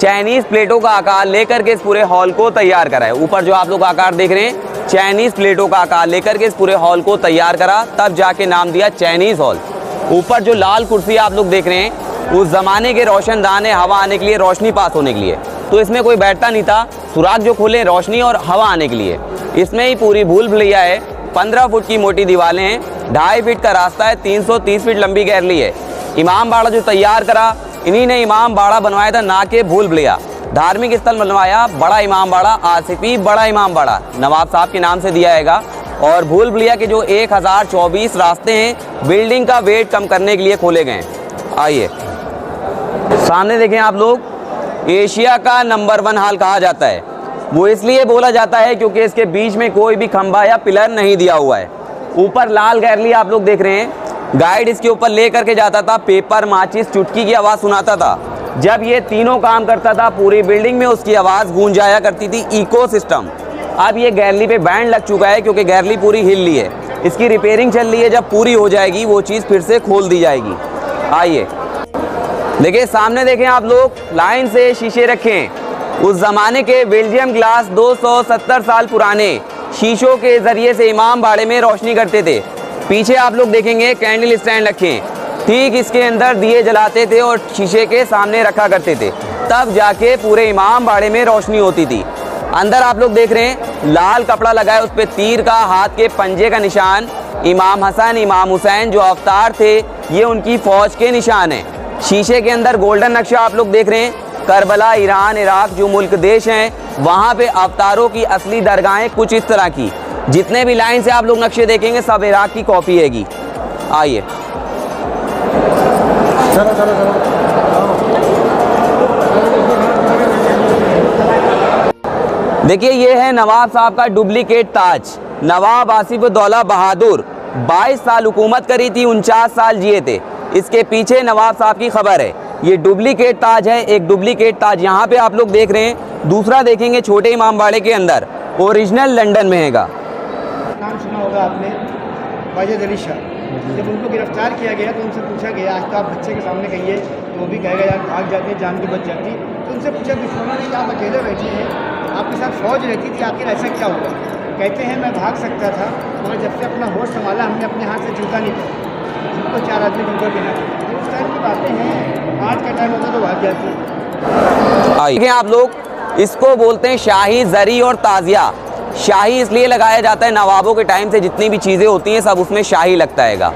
Chinese प्लेटों का आकार लेकर के इस पूरे हॉल को तैयार करा है। ऊपर जो आप लोग आकार देख रहे हैं, चाइनीज़ प्लेटों का आकार लेकर के इस पूरे हॉल को तैयार करा, तब जाके नाम दिया चाइनीज़ हॉल। ऊपर जो लाल कुर्सी आप लोग देख रहे हैं, उस ज़माने के रोशनदान है, हवा आने के लिए, रोशनी पास होने के लिए। तो इसमें कोई बैठता नहीं था, सुराख जो खोले रोशनी और हवा आने के लिए। इसमें ही पूरी भूल भुलैया है। 15 फुट की मोटी दीवारें हैं, 2.5 फीट का रास्ता है, 330 फीट लंबी गैलरी है। इमाम बाड़ा जो तैयार करा, इन्हीं ने इमाम बाड़ा बनवाया था, ना के भूल भुलैया। धार्मिक स्थल बनवाया बड़ा इमाम बाड़ा, आसिफी बड़ा इमाम बाड़ा नवाब साहब के नाम से दिया जाएगा। और भूल भुलैया के जो 1024 रास्ते हैं, बिल्डिंग का वेट कम करने के लिए खोले गए हैं। आइए सामने देखें आप लोग, एशिया का नंबर 1 हॉल कहा जाता है। वो इसलिए बोला जाता है क्योंकि इसके बीच में कोई भी खंभा या पिलर नहीं दिया हुआ है। ऊपर लाल गैलरी आप लोग देख रहे हैं, गाइड इसके ऊपर ले करके जाता था, पेपर, माचिस, चुटकी की आवाज़ सुनाता था। जब ये तीनों काम करता था, पूरी बिल्डिंग में उसकी आवाज़ गूंज जाया करती थी। इकोसिस्टम। अब ये गैलरी पे बैंड लग चुका है क्योंकि गैलरी पूरी हिल ली है। इसकी रिपेयरिंग चल रही है, जब पूरी हो जाएगी वो चीज़ फिर से खोल दी जाएगी। आइए देखिए, सामने देखें आप लोग, लाइन से शीशे रखें। उस ज़माने के बेल्जियम ग्लास 270 साल पुराने शीशों के ज़रिए से इमाम बाड़े में रोशनी करते थे। पीछे आप लोग देखेंगे कैंडल स्टैंड रखें, ठीक इसके अंदर दिए जलाते थे और शीशे के सामने रखा करते थे, तब जाके पूरे इमाम बाड़े में रोशनी होती थी। अंदर आप लोग देख रहे हैं, लाल कपड़ा लगा है, उस पर तीर का, हाथ के पंजे का निशान। इमाम हसन, इमाम हुसैन जो अवतार थे, ये उनकी फ़ौज के निशान हैं। शीशे के अंदर गोल्डन नक्शा आप लोग देख रहे हैं, करबला, ईरान, इराक जो मुल्क देश हैं, वहाँ पे अवतारों की असली दरगाहें कुछ इस तरह की। जितने भी लाइन से आप लोग नक्शे देखेंगे, सब इराक की कॉपी हैगी। आइए देखिए, ये है नवाब साहब का डुप्लीकेट ताज। नवाब आसिफउद्दौला बहादुर 22 साल हुकूमत करी थी, 49 साल जिए थे। इसके पीछे नवाब साहब की खबर है। ये डुप्लीकेट ताज है, एक डुप्लीकेट ताज यहाँ पे आप लोग देख रहे हैं। दूसरा देखेंगे छोटे इमाम बाड़े के अंदर, ओरिजिनल लंदन में हैगा। नाम सुना होगा आपने, वाजिद अली शाह। जब उनको गिरफ्तार किया गया तो उनसे पूछा गया, आज तो आप बच्चे के सामने कहिए, तो वो भी कहेगा यार भाग जाते हैं, जान की बच जाती। तो उनसे पूछा दुश्मनों ने कि आप अकेले बैठे हैं, आपके साथ फौज रहती थी, आखिर ऐसा क्या हुआ? कहते हैं मैं भाग सकता था, मगर जब से अपना होश संभाला, हमने अपने हाथ से जूता नहीं पकड़ा। जिनको 4 आदमी जूता देना, उस टाइम की बातें हैं। आज का टाइम होता तो भाग जाती। आइए आप लोग, इसको बोलते हैं शाही जरी और ताजिया। शाही इसलिए लगाया जाता है, नवाबों के टाइम से जितनी भी चीज़ें होती हैं सब उसमें शाही लगता हैगा।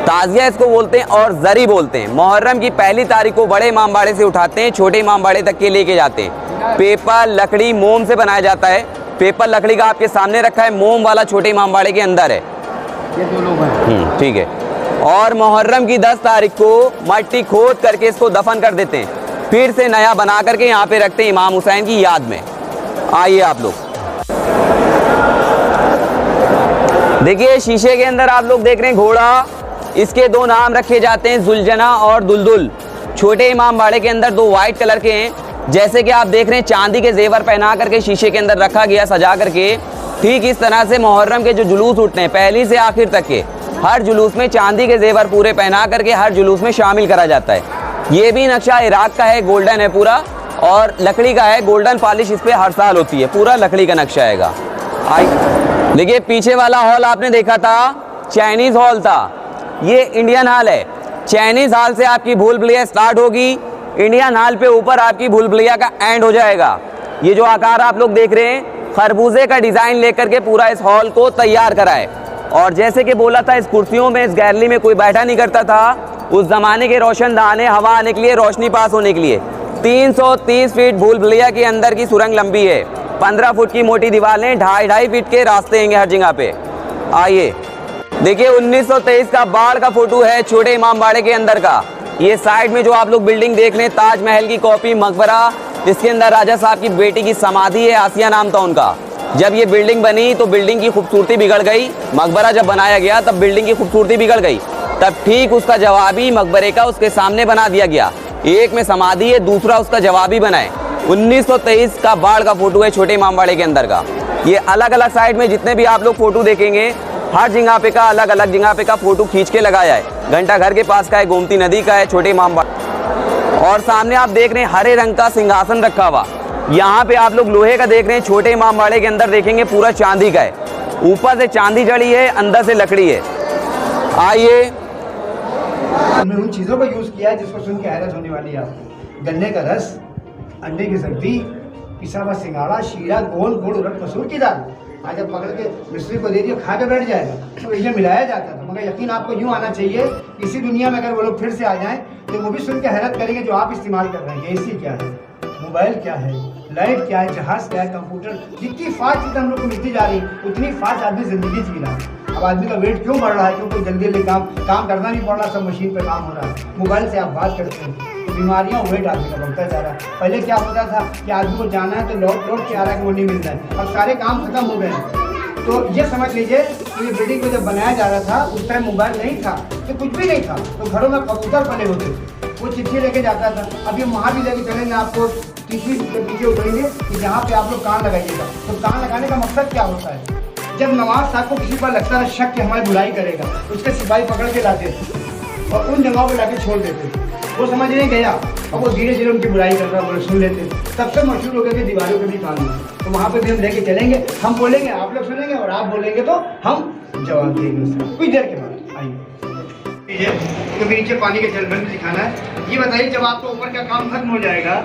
ताजिया इसको बोलते हैं और जरी बोलते हैं। मुहर्रम की पहली तारीख को बड़े इमाम बाड़े से उठाते हैं, छोटे इमाम बाड़े तक के लेके जाते हैं। पेपर, लकड़ी, मोम से बनाया जाता है। पेपर लकड़ी का आपके सामने रखा है, मोम वाला छोटे इमाम बाड़े के अंदर है। ये 2 लोग हैं। ठीक है। और मुहर्रम की 10 तारीख को मट्टी खोद करके इसको दफन कर देते हैं, फिर से नया बना करके यहाँ पे रखते हैं इमाम हुसैन की याद में। आइए आप लोग देखिए, शीशे के अंदर आप लोग देख रहे हैं घोड़ा। इसके 2 नाम रखे जाते हैं, जुलजना और दुलदुल। छोटे इमाम बाड़े के अंदर 2 वाइट कलर के हैं। जैसे कि आप देख रहे हैं, चांदी के जेवर पहना करके शीशे के अंदर रखा गया, सजा करके। ठीक इस तरह से मुहर्रम के जो जुलूस उठते हैं, पहली से आखिर तक के, हर जुलूस में चांदी के जेवर पूरे पहना करके हर जुलूस में शामिल करा जाता है। ये भी नक्शा इराक का है, गोल्डन है पूरा, और लकड़ी का है, गोल्डन पॉलिश इस पर हर साल होती है। पूरा लकड़ी का नक्शा हैगा। देखिए, पीछे वाला हॉल आपने देखा था, चाइनीज़ हॉल था। ये इंडियन हॉल है। चाइनीज़ हॉल से आपकी भूल भुलैया स्टार्ट होगी, इंडियन हॉल पे ऊपर आपकी भूल भुलैया का एंड हो जाएगा। ये जो आकार आप लोग देख रहे हैं, खरबूजे का डिज़ाइन लेकर के पूरा इस हॉल को तैयार करा है। और जैसे कि बोला था, इस कुर्सियों में, इस गैलरी में कोई बैठा नहीं करता था। उस ज़माने के रोशनदान है, हवा आने के लिए, रोशनी पास होने के लिए। 330 फीट भूल भुलैया के अंदर की सुरंग लंबी है। 15 फुट की मोटी दीवारें, 2.5 फीट के रास्ते हैं हर जगह पे। आइए देखिए, 1923 का बाढ़ का फोटो है, छोटे इमाम बाड़े के अंदर का। ये साइड में जो आप लोग बिल्डिंग देख रहे हैं, ताजमहल की कॉपी, मकबरा। इसके अंदर राजा साहब की बेटी की समाधि है, आसिया नाम था उनका। जब ये बिल्डिंग बनी तो बिल्डिंग की खूबसूरती बिगड़ गई। मकबरा जब बनाया गया तब बिल्डिंग की खूबसूरती बिगड़ गई। तब ठीक उसका जवाबी मकबरे का उसके सामने बना दिया गया। एक में समाधि है, दूसरा उसका जवाबी बनाए। 1923 का बाढ़ का फोटो है, छोटे इमाम बाड़े के अंदर का। ये अलग अलग साइड में जितने भी आप लोग फोटो देखेंगे, हर जगह पे का अलग अलग जगह पे का फोटो खींच के लगाया है। घंटा घर के पास का है, गोमती नदी का है, छोटे इमाम बाड़ा। और सामने आप देख रहे हैं हरे रंग का सिंहासन रखा हुआ। यहाँ पे आप लोग लोहे का देख रहे हैं, छोटे इमामबाड़े के अंदर देखेंगे पूरा चांदी का है, ऊपर से चांदी जड़ी है, अंदर से लकड़ी है। आइए, हमने उन चीज़ों को यूज़ किया है जिसको सुन के हैरत होने वाली है आपको। गन्ने का रस, अंडे की सब्जी, पिसा हुआ सिंगाड़ा, शीरा, गोल, गुड़, उड़द, मसूर की दाल। आज अब पकड़ के मिस्त्री को दे दिया, खा के बैठ जाएगा। तो ये मिलाया जाता था, मगर यकीन आपको यूँ आना चाहिए, इसी दुनिया में अगर वो लोग फिर से आ जाएं तो वो भी सुन के हैरत करेंगे जो आप इस्तेमाल कर रहे हैं। एसी क्या है, मोबाइल क्या है, लाइट क्या है, जहाज़ क्या है, कंप्यूटर, जितनी फास्ट चीज़ें हम लोग को मिलती जा रही उतनी फास्ट आदमी ज़िंदगी जी रहा है। अब आदमी का वेट क्यों बढ़ रहा है? क्योंकि जल्दी जल्दी काम करना नहीं पड़ रहा, सब मशीन पे काम हो रहा है। मोबाइल से आप बात करते हैं तो बीमारियाँ, वेट आदमी का बढ़ता जा रहा है। पहले क्या होता था कि आदमी को जाना है तो लौट के आ रहा है कि वो नहीं मिलता है। अब सारे काम खत्म हो गए हैं। तो ये समझ लीजिए कि ये बिल्डिंग को जब बनाया जा रहा था उस टाइम मोबाइल नहीं था, तो कुछ भी नहीं था, तो घरों में कबूतर पले होते थे, वो चिट्ठी लेके जाता था। अब ये वहाँ भी लेके चलेंगे, आपको तीसरी के पीछे उतरेंगे कि जहाँ पे आप लोग कान लगाइएगा। तो कान लगाने का मकसद क्या होता है? जब नवाज साहब को किसी पर लगता था शक कि हमारी बुराई करेगा, उसके सिपाही पकड़ के लाते थे और उन जगहों पर लाके छोड़ देते थे। वो समझ नहीं गया और वो धीरे धीरे उनकी बुराई करता बोले सुन लेते। सबसे मशहूर हो गया कि दीवारों पे भी कान है, तो वहाँ पे भी हम लेके चलेंगे, हम बोलेंगे आप लोग सुनेंगे और आप बोलेंगे तो हम जवाब देंगे उसका कुछ देर के बाद। आइए, तो नीचे पानी के जलबन में दिखाना है। ये बताइए, जब आपको ऊपर का काम खत्म हो जाएगा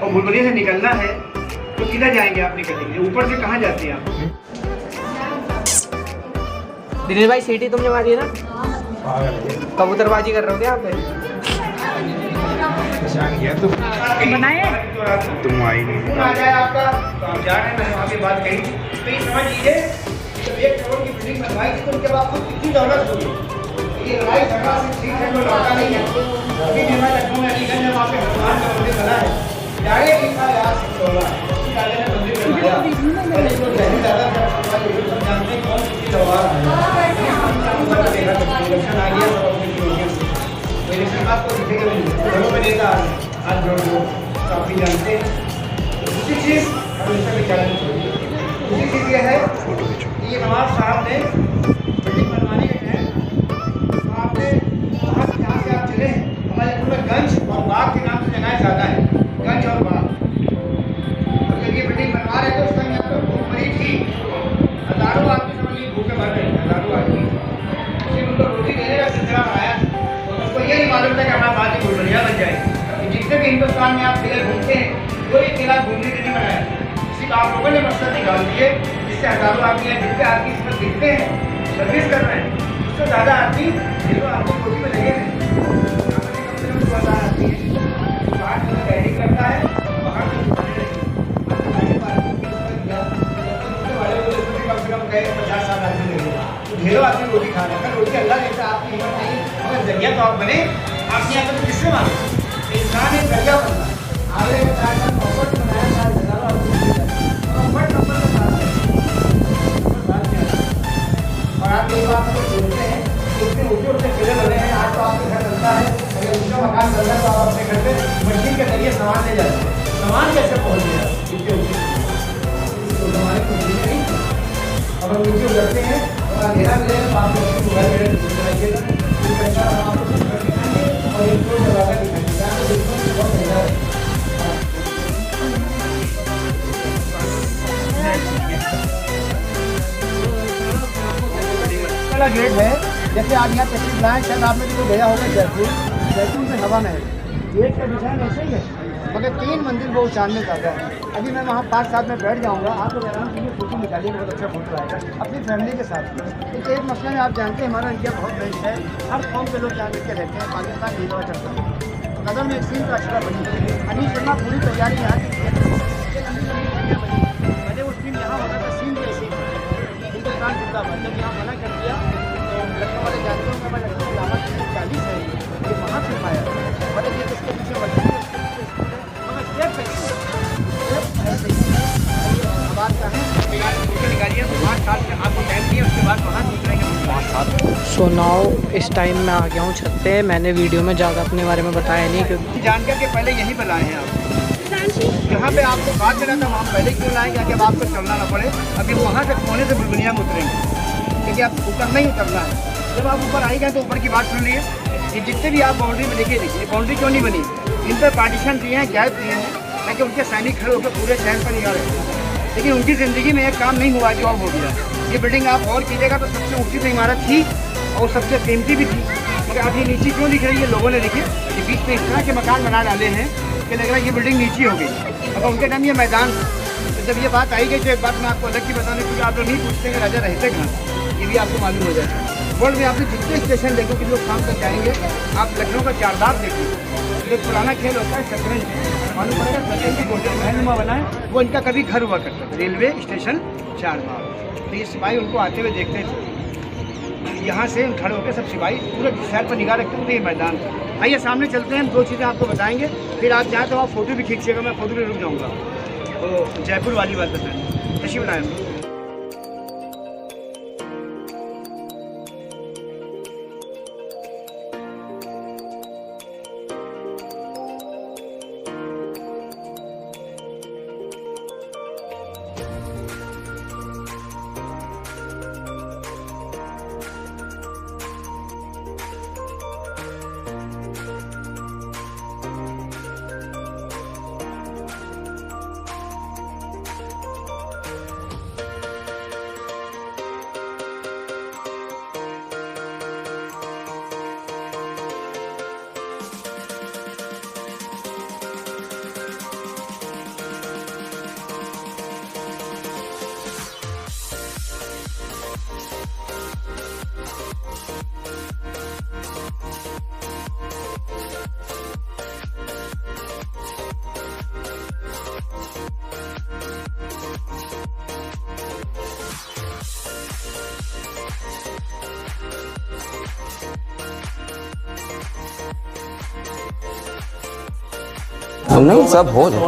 और बुलबुली से निकलना है तो किधर जाएंगे आप निकलने के लिए? ऊपर से कहाँ जाते हैं आप? दिनेश भाई सीटी तुमने मारी है ना? कबूतरबाजी कर रहे हो क्या आप? बनाए तुम आई नहीं आ जाए आपका, तो आप जा रहे हैं, मैंने वहाँ पे बात कही। तो ये समझ लीजिए जब 1 करोड़ की बिल्डिंग बनवाई थी तो उनके बाद खुद कितनी दौलत हुई। ये लड़ाई झगड़ा से ठीक है, कोई लौटा नहीं है। अभी भी मैं लखनऊ में अलीगंज में वहाँ पे हनुमान का मंदिर बना है, जाड़े की था यार 16 राजा ने मंदिर बनवाया। पहले जो पहली दादा जानते हैं कौन किसी दरबार है, देखा तो इलेक्शन आ गया सब अपनी योजना से, तो इलेक्शन बात को दिखेगा नहीं, घरों में देता हाथ जोड़ दो, तो आप भी जानते हैं। दूसरी चीज़ हमेशा भी चैलेंज होगी। दूसरी चीज़ ये है कि ये नवाब साहब ने बिल्डिंग बनवाने के हैं, तो आपने वहाँ से जहाँ से आप चले हैं, हमारे पूरे गंज और बाग के नाम से जगह ज़्यादा है, गंज और बाग। तो जब ये बिल्डिंग बनवा रहे थे उस टाइम यहाँ पर भूख मरी थी, हज़ारों आदमी समझ लीजिए भूखे मर गए, हज़ारों आदमी। उसी उनको रोटी देने का सिलसिला बनाया, तो उसको ये नहीं मालूम था कि हमारा बात ही भूलभुलैया बन जाए। जितने भी हिंदुस्तान में आप किले घूमते हैं, कोई किला घूमने के लिए बनाया, सिर्फ आप लोगों ने मकसद निकाल दिए जिससे हज़ारों आदमी हैं, जिनके आदमी इसमें दिखते हैं, सर्विस कर रहे हैं, उससे ज़्यादा आदमी जिनको आपको रोटी में लगे हैं। कम से कम 2000 आदमी है, बाहर से तैयारी करता है, बाहर से कम से कम 50-60 आदमी लगे, तो ढेरों आदमी रोटी खा रहे हैं। रोटी अल्लाह देता, आपकी हिम्मत नहीं, अगर जरिया तो आप बने, आपके यहाँ पर किससे मांगे? इंसान एक जरिया बनना, आगे का कार्यक्रम मोहब्बत बनाया था, हज़ारों आदमी मोहब्बत नंबर के साथ और आप एक बात को सोचते हैं कि इतने ऊँचे किले बने हैं, आज तो आपके घर बनता है, अगर ऊँचा मकान बन रहा है तो आप अपने घर पे मशीन के जरिए सामान ले जाते हैं, सामान कैसे पहुँच गया इतने ऊँचे? तो हमारे कुछ नहीं, अब हम नीचे उतरते हैं और अंधेरा मिलेगा तो आप लोग मोबाइल में दिखाइएगा, एक अच्छा हम आपको घर दिखाएंगे और एक दो दरवाजा दिखाएंगे, आपको देखो बहुत मजा है। गेट है, जैसे आज यहाँ तस्वीर लाए, शायद आपने जो गया होगा जयपुर से हवा महल, गेट का डिजाइन ऐसे ही है, मगर 3 मंजिल वो उचानने का है। अभी मैं वहाँ 5 साथ में बैठ जाऊँगा, आप लोग आराम से फोटो निकालिए, बहुत अच्छा फोटो आएगा अपनी फैमिली के साथ। तो एक मसला में आप जानते हैं हमारा इंडिया बहुत बेस्ट है, हर कौम के लोग जान के रहते हैं, पाकिस्तान नहीं दवा चलता है। कदर में एक सीन का अशरा बनी, अनिल शर्मा पूरी तैयारी यहाँ की पहले वो सीन यहाँ होता था, सीन भी ऐसी हिंदुस्तान जिंदा जब यहाँ मना कर दिया तो लखनऊ वाले जानते होंगे, मैं लखनऊ लामा 40 है, ये वहाँ फिल्म आया बड़े ये इसके पीछे मजबूर बात का है निकालिए 5 साल से आपको टाइम दिए, उसके बाद वहाँ निकलेंगे 5 साल। सो नाउ इस टाइम में आ गया हूँ छत पे। मैंने वीडियो में ज़्यादा अपने बारे में बताया नहीं क्योंकि जानकर के पहले यहीं पर लाए हैं आप, जहाँ पे आपको बात करना था वहाँ पहले क्यों लाएंगे कि अब आपको चलना ना पड़े। अभी वहाँ से कोने से बुलबुलिया में उतरेंगे क्योंकि आप ऊपर नहीं उतरना है। जब आप ऊपर आई गए तो ऊपर की बात सुन लिए, ये जितने भी आप बाउंड्री में देखिए, बाउंड्री क्यों नहीं बनी, इन पर पार्टीशन दिए हैं, गैप दिए हैं, ताकि उनके सैनिक खड़े होकर पूरे शहर पर निगाह रखें। लेकिन उनकी ज़िंदगी में एक काम नहीं हुआ जो अब हो गया। ये बिल्डिंग आप और कीजिएगा तो सबसे ऊँची तो इमारत थी और सबसे कीमती भी थी, मगर अब ये नीची क्यों दिख रही है? लोगों ने देखिए कि बीच में इस तरह के मकान बना डाले हैं कि लग रहा है ये बिल्डिंग नीची हो गई। अब उनके टाइम ये मैदान, तो जब ये बात आई गई तो एक बात मैं आपको अलग की बताने, क्योंकि आप लोग नहीं पूछते कि राजा रहते कहाँ, ये भी आपको मालूम हो जाए। वर्ल्ड में आपने जितने स्टेशन देखो कि लोग शाम तक जाएंगे, आप लखनऊ का चारबाग देखिए, एक पुराना खेल होता है शतरंज, मालूम पड़ेगा शतरंज की गोटे महलनुमा बना है, वो इनका कभी घर हुआ करता था, रेलवे स्टेशन चारबाग। तो ये सिपाही उनको आते हुए देखते थे, यहाँ से खड़े होकर सब सिपाही पूरे शहर पर निगाह रखते थे। ये मैदान, आइए सामने चलते हैं, 2 चीज़ें आपको बताएंगे, फिर आप चाहें तो आप फोटो भी खींचिएगा, मैं फोटो भी रुक जाऊँगा। तो जयपुर वाली बात बताएँ, तशरीफ लाएँ। नहीं सब हो जाए।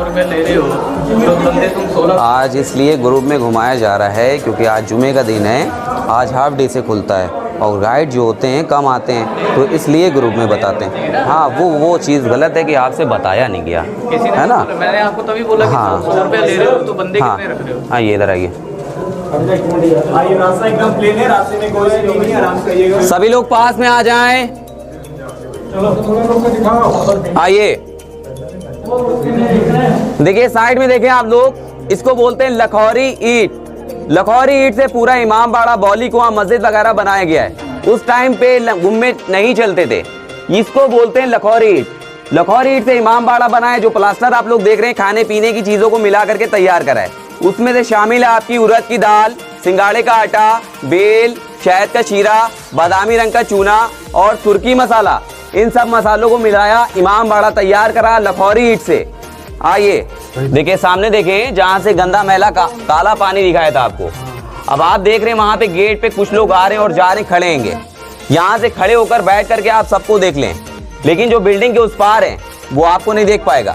आज इसलिए ग्रुप में घुमाया जा रहा है क्योंकि आज जुमे का दिन है, आज हाफ डे से खुलता है और गाइड जो होते हैं कम आते हैं, तो इसलिए ग्रुप में बताते हैं। हाँ वो चीज़ गलत है कि आपसे बताया नहीं गया है ना। मैंने आपको तभी बोला कि 100 रुपये ले रहे हो तो बंदे कितने रख रहे हो। हाँ ये इधर आइए, रास्ता एकदम प्लेन है, रास्ते में कोई नहीं है, आराम से आइएगा। सभी लोग पास में आ जाएं। आइए देखिए साइड में देखें आप लोग, इसको बोलते हैं लखौरी ईंट। लखौरी ईंट से पूरा इमामबाड़ा, बौली कुआं, मस्जिद वगैरह बनाया गया है। उस टाइम पे गुम्बे नहीं चलते थे, इसको बोलते हैं लखौरी ईंट। लखौरी ईंट से इमामबाड़ा बना है। जो प्लास्टर आप लोग देख रहे हैं खाने पीने की चीजों को मिला करके तैयार करा है, उसमें से शामिल है आपकी उड़द की दाल, सिंगाड़े का आटा, बेल, शहद का शीरा, बादामी रंग का चूना और तुर्की मसाला। इन सब मसालों को मिलाया, इमामबाड़ा तैयार करा लखौरी ईंट से। आइए देखिए सामने देखें, जहां से गंदा मैला काला पानी दिखाया था आपको। अब आप देख रहे हैं वहां पे गेट पे कुछ लोग आ रहे हैं और जा रहे हैं, खड़े हैंगे। यहाँ से खड़े होकर बैठ करके आप सबको देख लें, लेकिन जो बिल्डिंग के उस पार है वो आपको नहीं देख पाएगा।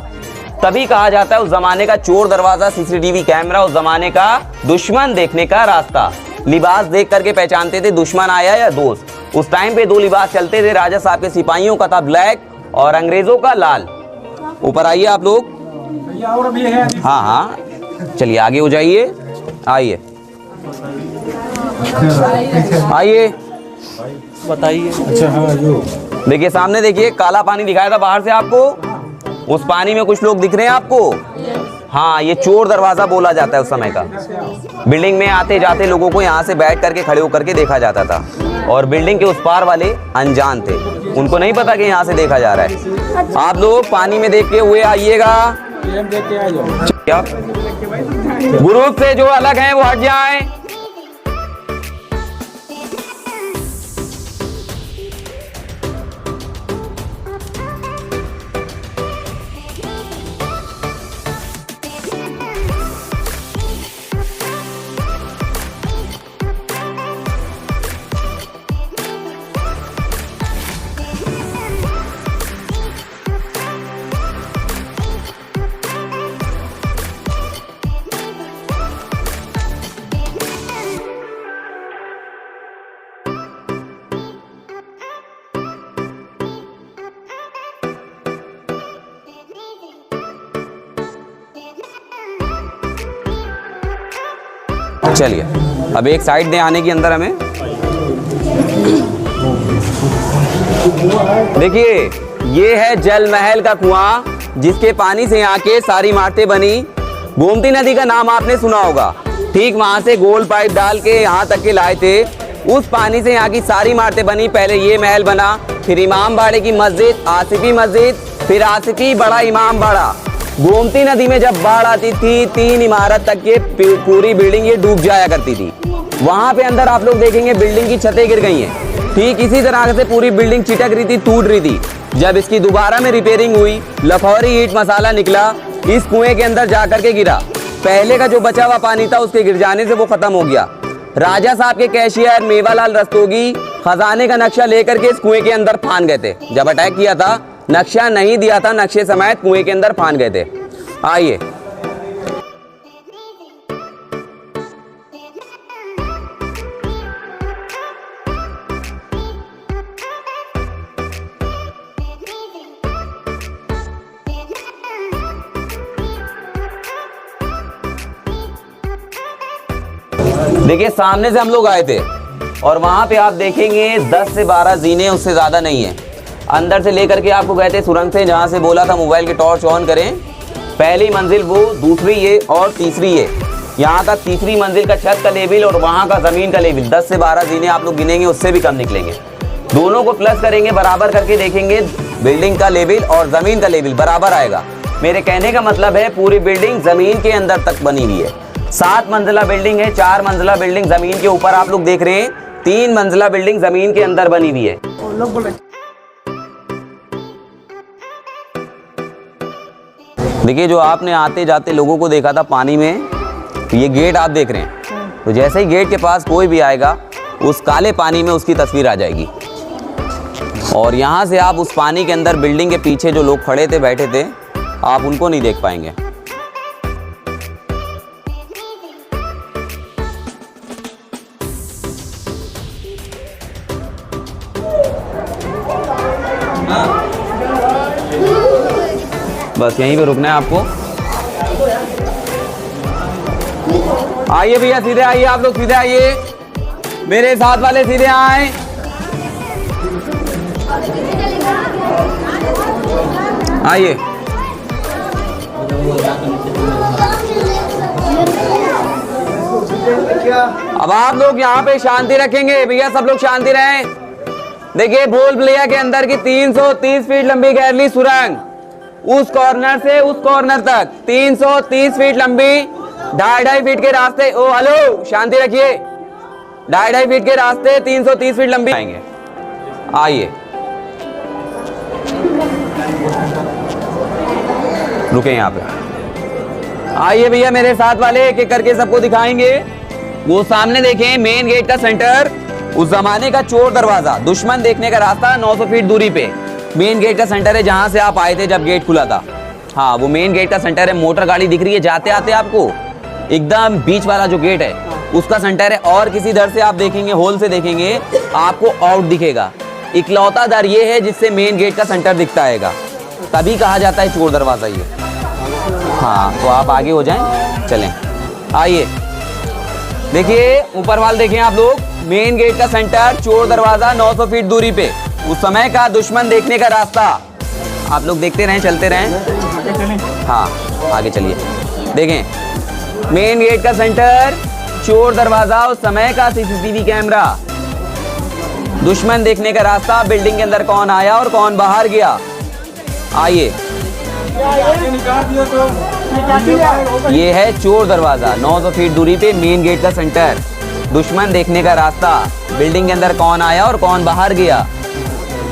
तभी कहा जाता है उस जमाने का चोर दरवाजा, सीसीटीवी कैमरा, उस जमाने का दुश्मन देखने का रास्ता। लिबास देख करके पहचानते थे दुश्मन आया या दोस्त। उस टाइम पे 2 लिबास चलते थे, राजा साहब के सिपाहियों का था ब्लैक और अंग्रेजों का लाल। ऊपर आइए आप लोग। हाँ हाँ चलिए आगे हो जाइए, आइए आइए बताइए। अच्छा हाँ जो देखिए सामने देखिए, काला पानी दिखाया था बाहर से आपको, उस पानी में कुछ लोग दिख रहे हैं आपको। हाँ ये चोर दरवाजा बोला जाता है उस समय का। बिल्डिंग में आते जाते लोगों को यहाँ से बैठ करके खड़े होकर के देखा जाता था, और बिल्डिंग के उस पार वाले अनजान थे, उनको नहीं पता कि यहाँ से देखा जा रहा है। आप लोग पानी में देखते हुए आइएगा। क्या ग्रुप से जो अलग हैं वो हट जाएं। चलिए अब एक साइड दे आने की अंदर हमें। देखिए ये है जल महल का कुआं, जिसके पानी से यहाँ के सारी इमारतें बनी। गोमती नदी का नाम आपने सुना होगा। ठीक वहाँ से गोल पाइप डाल के यहाँ तक के लाए थे। उस पानी से यहाँ की सारी इमारतें बनी। पहले ये महल बना, फिर इमाम बाड़े की मस्जिद, आसिफी मस्जिद, फिर आसिफी बड़ा इमाम बाड़ा। गोमती नदी में जब बाढ़ आती थी 3 इमारत तक के पूरी बिल्डिंग ये डूब जाया करती थी। वहाँ पे अंदर आप लोग देखेंगे बिल्डिंग की छतें गिर गई हैं। ठीक इसी तरह से पूरी बिल्डिंग चिटक रही थी, टूट रही थी। जब इसकी दोबारा में रिपेयरिंग हुई, लखौरी ईंट मसाला निकला, इस कुएं के अंदर जाकर के गिरा। पहले का जो बचा हुआ पानी था उसके गिर जाने से वो खत्म हो गया। राजा साहब के कैशियर मेवालाल रस्तोगी खजाने का नक्शा लेकर के इस कुएं के अंदर फान गए थे। जब अटैक किया था नक्शा नहीं दिया था, नक्शे समेत कुएं के अंदर फान गए थे। आइए देखिए, सामने से हम लोग आए थे और वहां पे आप देखेंगे 10 से 12 जीने, उससे ज्यादा नहीं है। अंदर से लेकर के आपको गए थे सुरंग से, जहां से बोला था मोबाइल के टॉर्च ऑन करें। पहली मंजिल वो, दूसरी ये और तीसरी ये। यहाँ का तीसरी मंजिल का छत का लेवल और वहाँ का जमीन का लेवल 10 से 12 जीने आप लोग गिनेंगे, उससे भी कम निकलेंगे। दोनों को प्लस करेंगे, बराबर करके देखेंगे, बिल्डिंग का लेवल और जमीन का लेवल बराबर आएगा। मेरे कहने का मतलब है पूरी बिल्डिंग जमीन के अंदर तक बनी हुई है। 7 मंजिला बिल्डिंग है, 4 मंजिला बिल्डिंग जमीन के ऊपर आप लोग देख रहे हैं, 3 मंजिला बिल्डिंग जमीन के अंदर बनी हुई है। देखिए, जो आपने आते जाते लोगों को देखा था पानी में, तो ये गेट आप देख रहे हैं। तो जैसे ही गेट के पास कोई भी आएगा, उस काले पानी में उसकी तस्वीर आ जाएगी। और यहाँ से आप उस पानी के अंदर बिल्डिंग के पीछे जो लोग खड़े थे, बैठे थे, आप उनको नहीं देख पाएंगे। बस यहीं पे रुकना है आपको। आइए भैया, सीधे आइए, आप लोग सीधे आइए, मेरे साथ वाले सीधे आए। आइए, अब आप लोग यहाँ पे शांति रखेंगे भैया, सब लोग शांति रहें। देखिए, भूल भुलैया के अंदर की 330 फीट लंबी गहरी सुरंग, उस कॉर्नर से उस कॉर्नर तक 330 फीट लंबी, 2.5 फीट के रास्ते। ओ हेलो, शांति रखिए। 2.5 फीट के रास्ते 330 फीट लंबी आएंगे। आइए, रुके यहाँ पे। आइए भैया, मेरे साथ वाले एक एक करके सबको दिखाएंगे। वो सामने देखें, मेन गेट का सेंटर, उस जमाने का चोर दरवाजा, दुश्मन देखने का रास्ता 900 फीट दूरी पे मेन गेट का सेंटर है, जहां से आप आए थे जब गेट खुला था। हाँ, वो मेन गेट का सेंटर है। मोटर गाड़ी दिख रही है जाते आते आपको, एकदम बीच वाला जो गेट है उसका सेंटर है। और किसी दर से आप देखेंगे, होल से देखेंगे, आपको आउट दिखेगा। इकलौता दर ये है जिससे मेन गेट का सेंटर दिखता है, तभी कहा जाता है चोर दरवाजा ये। हाँ, तो आप आगे हो जाएं, चलें। आइए, देखिए ऊपर वाल देखें आप लोग, मेन गेट का सेंटर, चोर दरवाजा, 900 फीट दूरी पे, उस समय का दुश्मन देखने का रास्ता। आप लोग देखते रहें, चलते रहें। हाँ, आगे चलिए। देखें, मेन गेट का सेंटर, चोर दरवाजा, उस समय का सीसीटीवी कैमरा, दुश्मन देखने का रास्ता, बिल्डिंग के अंदर कौन आया और कौन बाहर गया। आइए, ये है चोर दरवाजा, 900 फीट दूरी पे मेन गेट का सेंटर, दुश्मन देखने का रास्ता, बिल्डिंग के अंदर कौन आया और कौन बाहर गया।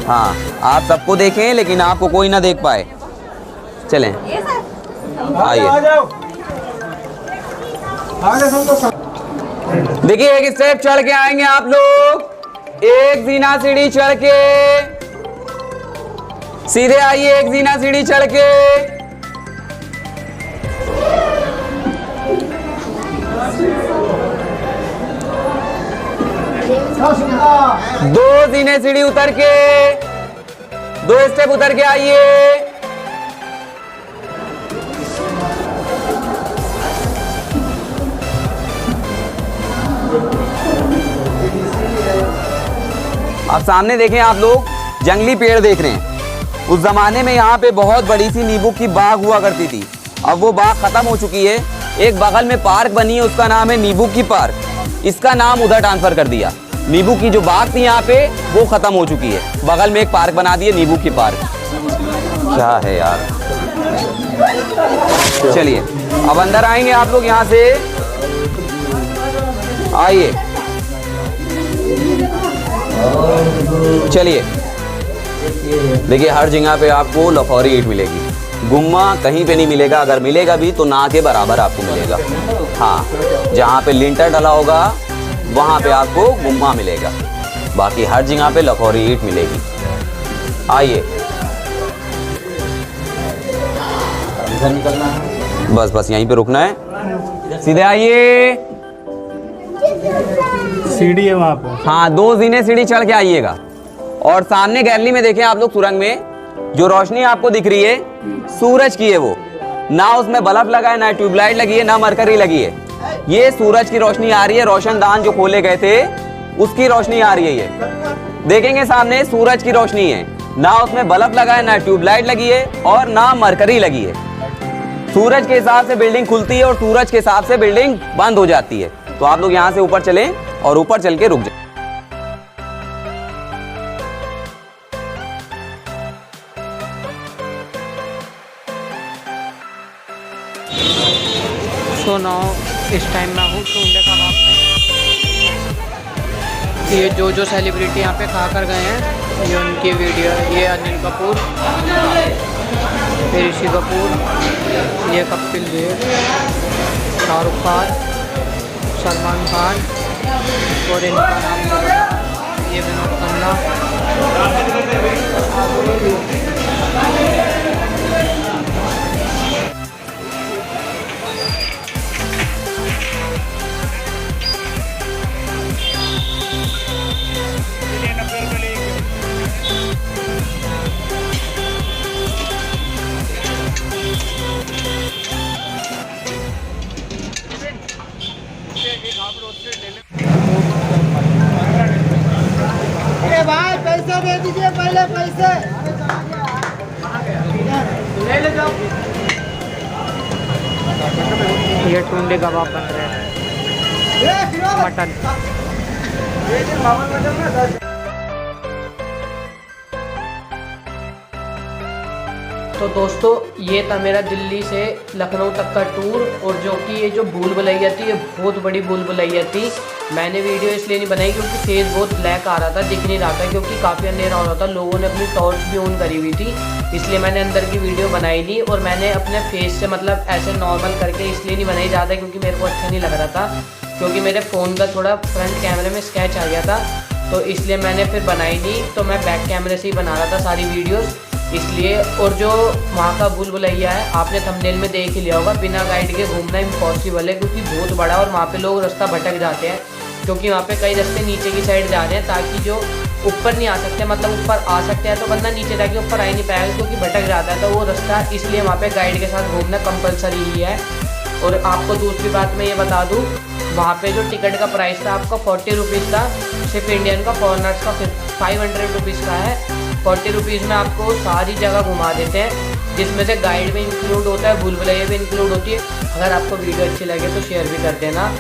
हाँ, आप सबको देखें लेकिन आपको कोई ना देख पाए। चलें, आइए। देखिए, एक स्टेप चढ़ के आएंगे आप लोग, एक जीना सीढ़ी चढ़ के सीधे आइए, एक जीना सीढ़ी चढ़ के। दो जीने सीढ़ी उतर के, 2 स्टेप उतर के आइए। अब सामने देखें आप लोग, जंगली पेड़ देख रहे हैं। उस जमाने में यहाँ पे बहुत बड़ी सी नींबू की बाग हुआ करती थी। अब वो बाग खत्म हो चुकी है। एक बगल में पार्क बनी है, उसका नाम है नींबू की पार्क। इसका नाम उधर ट्रांसफर कर दिया। नींबू की जो बाग थी यहाँ पे वो खत्म हो चुकी है, बगल में एक पार्क बना दिए नींबू की पार्क। क्या है यार। चलिए अब अंदर आएंगे आप लोग, यहाँ से आइए। चलिए देखिए, हर जगह पे आपको लखौरी ईंट मिलेगी। गुम्मा कहीं पे नहीं मिलेगा, अगर मिलेगा भी तो ना के बराबर आपको मिलेगा। हाँ, जहाँ पे लिंटर डला होगा वहाँ पे आपको गुम्मा मिलेगा, बाकी हर जगह पे लखौरी ईंट मिलेगी। आइए, इधर निकलना है, बस यहीं पे रुकना है। सीधे आइए, सीढ़ी है वहाँ पे। हाँ, 2 जीने सीढ़ी चढ़ के आइएगा। और सामने गैलरी में देखें आप लोग, सुरंग में जो रोशनी आपको दिख रही है सूरज की है। वो ना उसमें बल्ब लगा है, ना ट्यूबलाइट लगी है, ना मरकरी लगी है। ये सूरज की रोशनी आ रही है। रोशनदान जो खोले गए थे उसकी रोशनी आ रही है। ये देखेंगे सामने सूरज की रोशनी है, ना उसमें बल्ब लगा है, ना ट्यूबलाइट लगी है और ना मरकरी लगी है। सूरज के हिसाब से बिल्डिंग खुलती है और सूरज के हिसाब से बिल्डिंग बंद हो जाती है। तो आप लोग यहाँ से ऊपर चलें और ऊपर चल के रुक जाए। सो नाउ इस टाइम मैं हूँ टुंडे कबाब पे। ये जो सेलिब्रिटी यहाँ पे खा कर गए हैं ये उनकी वीडियो है। ये अनिल कपूर, फिर ऋषि कपूर, ये कपिल देव, शाहरुख खान, सलमान खान और इनका नाम ये विनोद खन्ना। अरे भाई पैसे दे दीजिए, पहले पैसे ले जाओ। ये टुंडे कबाब बन रहे हैं, मटन। तो दोस्तों ये था मेरा दिल्ली से लखनऊ तक का टूर। और जो कि ये जो भूल भुलैया थी, ये बहुत बड़ी भूल भुलैया थी। मैंने वीडियो इसलिए नहीं बनाई क्योंकि फेस बहुत ब्लैक आ रहा था, दिख नहीं रहा था, क्योंकि काफ़ी अंधेरा हो रहा था। लोगों ने अपनी टॉर्च भी ऑन करी हुई थी, इसलिए मैंने अंदर की वीडियो बनाई नहीं। और मैंने अपने फेस से मतलब ऐसे नॉर्मल करके इसलिए नहीं बनाई ज़्यादा, क्योंकि मेरे को अच्छा नहीं लग रहा था, क्योंकि मेरे फ़ोन का थोड़ा फ्रंट कैमरे में स्केच आ गया था, तो इसलिए मैंने फिर बनाई नहीं। तो मैं बैक कैमरे से ही बना रहा था सारी वीडियोज़, इसलिए। और जो वहाँ का भूल भुलैया है आपने थंबनेल में देख ही लिया होगा, बिना गाइड के घूमना इम्पॉसिबल है, क्योंकि बहुत बड़ा और वहाँ पे लोग रास्ता भटक जाते हैं, क्योंकि वहाँ पे कई रास्ते नीचे की साइड जा रहे हैं, ताकि जो ऊपर नहीं आ सकते, मतलब ऊपर आ सकते हैं तो बंदा नीचे जाके ऊपर आ ही नहीं पाएगा, क्योंकि भटक जाता है। तो वो रास्ता इसलिए वहाँ पे गाइड के साथ घूमना कंपलसरी ही है। और आपको दूसरी बात मैं ये बता दूँ, वहाँ पे जो टिकट का प्राइस था आपका 40 रुपीज़ था, सिर्फ इंडियन का। फॉरनर्स का 500 रुपीज़ का है। 40 रुपीज़ में आपको सारी जगह घुमा देते हैं, जिसमें से गाइड भी इंक्लूड होता है, भूल भुलैया भी इंक्लूड होती है। अगर आपको वीडियो अच्छी लगे तो शेयर भी कर देना।